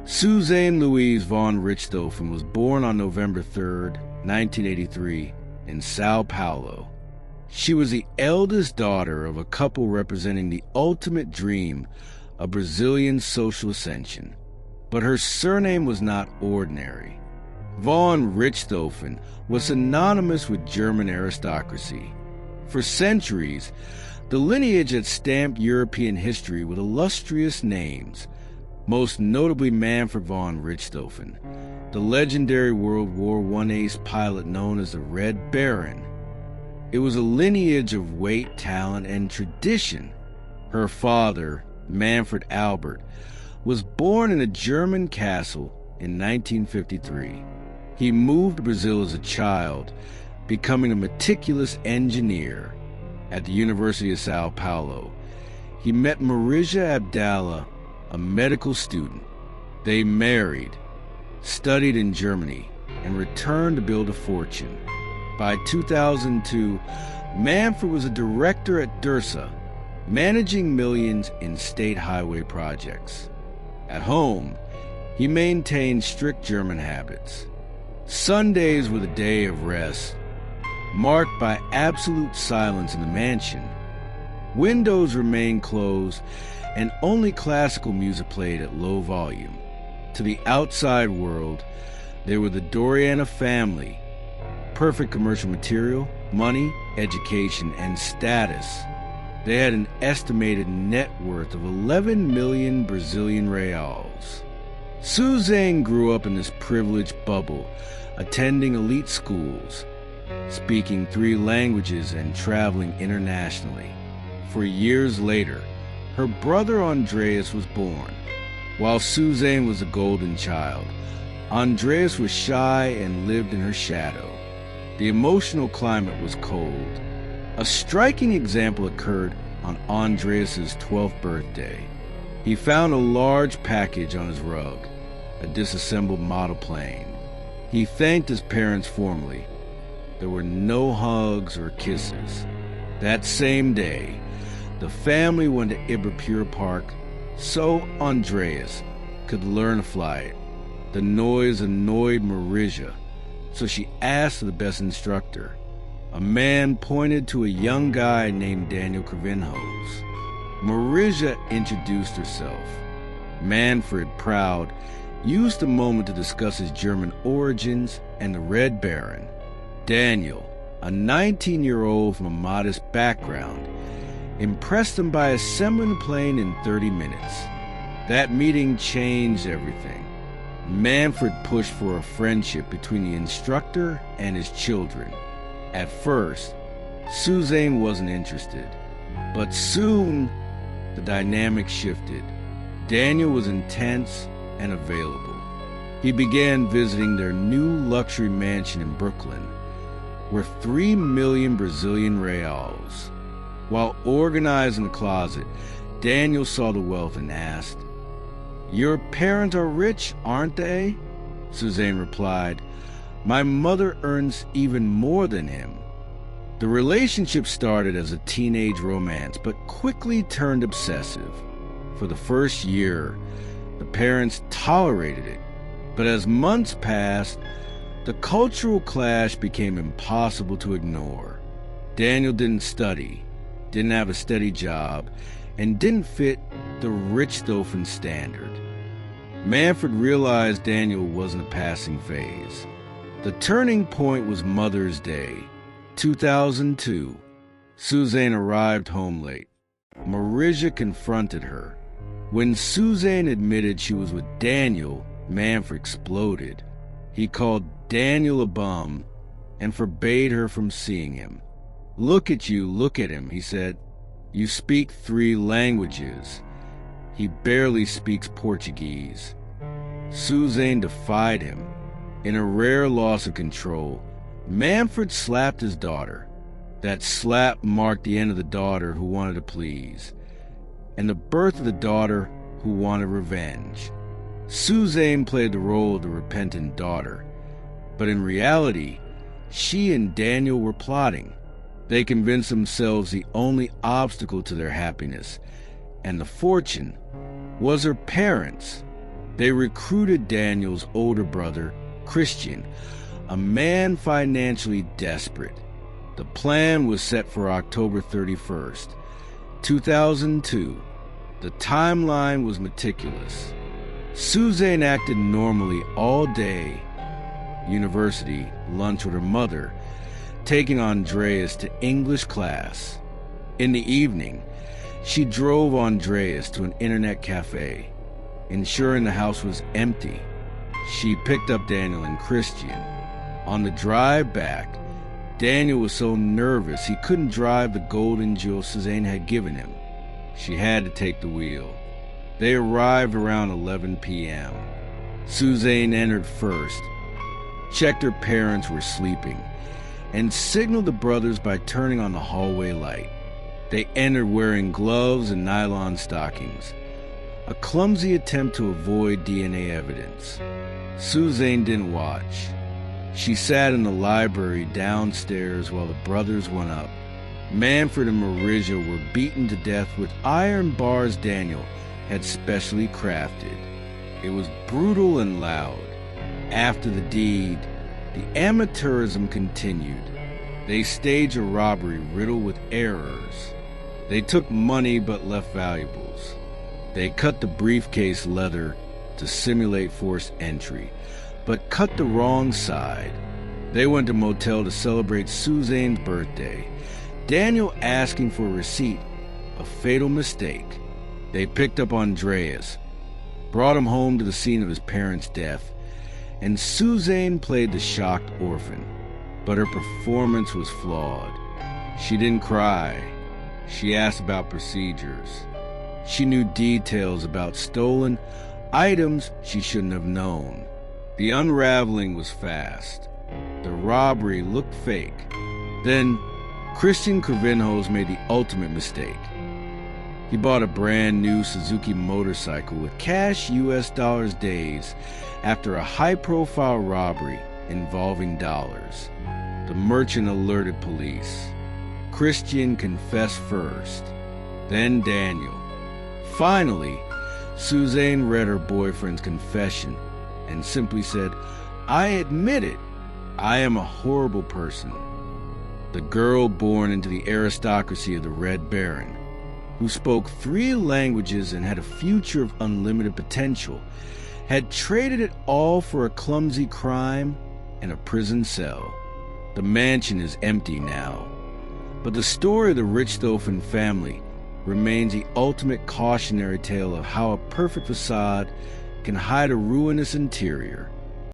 Suzane Louise von Richthofen was born on November 3, 1983, in Sao Paulo. She was the eldest daughter of a couple representing the ultimate dream of Brazilian social ascension. But her surname was not ordinary. Von Richthofen was synonymous with German aristocracy. For centuries, the lineage had stamped European history with illustrious names, most notably Manfred von Richthofen, the legendary World War I ace pilot known as the Red Baron. It was a lineage of weight, talent, and tradition. Her father, Manfred Albert, was born in a German castle in 1953. He moved to Brazil as a child, becoming a meticulous engineer. At the University of Sao Paulo, he met Marija Abdallah, a medical student. They married, studied in Germany, and returned to build a fortune. By 2002, Manfred was a director at Dursa, managing millions in state highway projects. At home, he maintained strict German habits. Sundays were the day of rest, marked by absolute silence in the mansion. Windows remained closed, and only classical music played at low volume. To the outside world, there were the Doriana family, perfect commercial material, money, education, and status. They had an estimated net worth of 11 million Brazilian reals. Suzane grew up in this privileged bubble, attending elite schools, speaking 3 languages, and traveling internationally. For years later, her brother Andreas was born. While Suzane was a golden child, Andreas was shy and lived in her shadow. The emotional climate was cold. A striking example occurred on Andreas's 12th birthday. He found a large package on his rug, a disassembled model plane. He thanked his parents formally. There were no hugs or kisses. That same day, the family went to Ibirapuera Park so Andreas could learn to fly it. The noise annoyed Marija, so she asked for the best instructor. A man pointed to a young guy named Daniel Cravinhos. Marija introduced herself. Manfred, proud, used the moment to discuss his German origins and the Red Baron. Daniel, a 19-year-old from a modest background, impressed him by assembling the plane in 30 minutes. That meeting changed everything. Manfred pushed for a friendship between the instructor and his children. At first, Suzane wasn't interested, but soon the dynamic shifted. Daniel was intense and available. He began visiting their new luxury mansion in Brooklyn, worth 3 million Brazilian reals. While organizing the closet, Daniel saw the wealth and asked, "Your parents are rich, aren't they?" Suzane replied, "My mother earns even more than him." The relationship started as a teenage romance, but quickly turned obsessive. For the first year, the parents tolerated it, but as months passed, the cultural clash became impossible to ignore. Daniel didn't study, didn't have a steady job, and didn't fit the Richthofen standard. Manfred realized Daniel wasn't a passing phase. The turning point was Mother's Day, 2002. Suzane arrived home late. Marija confronted her. When Suzane admitted she was with Daniel, Manfred exploded. He called Daniel a bum and forbade her from seeing him. "Look at you, look at him," he said. "You speak 3 languages. He barely speaks Portuguese." Suzane defied him. In a rare loss of control, Manfred slapped his daughter. That slap marked the end of the daughter who wanted to please, and the birth of the daughter who wanted revenge. Suzane played the role of the repentant daughter, but in reality, she and Daniel were plotting. They convinced themselves the only obstacle to their happiness and the fortune was her parents. They recruited Daniel's older brother, Christian, a man financially desperate. The plan was set for October 31st, 2002. The timeline was meticulous. Suzane acted normally all day. University, lunch with her mother, taking Andreas to English class. In the evening, she drove Andreas to an internet cafe, ensuring the house was empty. She picked up Daniel and Christian. On the drive back, Daniel was so nervous he couldn't drive the golden jewel Suzane had given him. She had to take the wheel. They arrived around 11 p.m. Suzane entered first, checked her parents were sleeping, and signaled the brothers by turning on the hallway light. They entered wearing gloves and nylon stockings, a clumsy attempt to avoid DNA evidence. Suzane didn't watch. She sat in the library downstairs while the brothers went up. Manfred and Marija were beaten to death with iron bars Daniel had specially crafted. It was brutal and loud. After the deed, the amateurism continued. They staged a robbery riddled with errors. They took money but left valuables. They cut the briefcase leather to simulate forced entry, but cut the wrong side. They went to a motel to celebrate Suzane's birthday. Daniel asking for a receipt, a fatal mistake. They picked up Andreas, brought him home to the scene of his parents' death, and Suzane played the shocked orphan. But her performance was flawed. She didn't cry. She asked about procedures. She knew details about stolen items she shouldn't have known. The unraveling was fast. The robbery looked fake. Then, Christian Cravinhos made the ultimate mistake. He bought a brand new Suzuki motorcycle with cash US dollars days after a high-profile robbery involving dollars. The merchant alerted police. Christian confessed first, then Daniel. Finally, Suzane read her boyfriend's confession and simply said, "I admit it. I am a horrible person." The girl born into the aristocracy of the Red Baron, who spoke 3 languages and had a future of unlimited potential, had traded it all for a clumsy crime and a prison cell. The mansion is empty now, but the story of the Richthofen family remains the ultimate cautionary tale of how a perfect facade can hide a ruinous interior.